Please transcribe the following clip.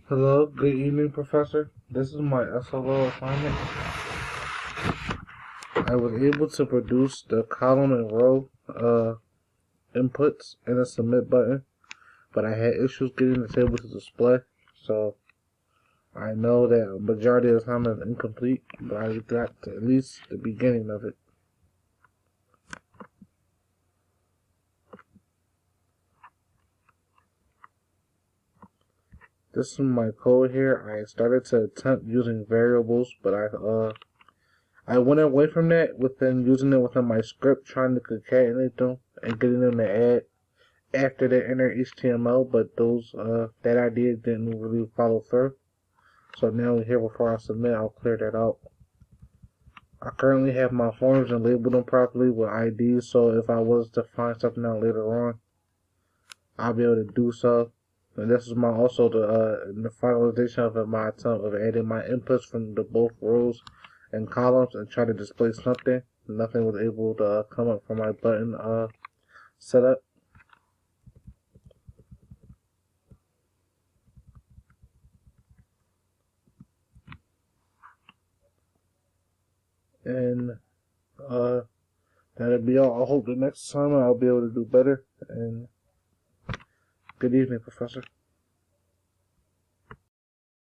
Hello, good evening, Professor. This is my SLO assignment. I was able to produce the column and row inputs and a submit button, but I had issues getting the table to display. So I know that a majority of the time is incomplete, but I got to at least the beginning of it. This is my code here. I started to attempt using variables, but I went away from that within using it within my script, trying to concatenate them and getting them to add after the inner HTML, but that idea didn't really follow through. So now here before I submit, I'll clear that out. I currently have my forms and labeled them properly with IDs, so if I was to find something out later on, I'll be able to do so. And this is also the finalization of my attempt of adding my inputs from the both rows and columns and try to display something. Nothing was able to come up from my button setup. And that'll be all. I hope the next time I'll be able to do better. And good evening, Professor.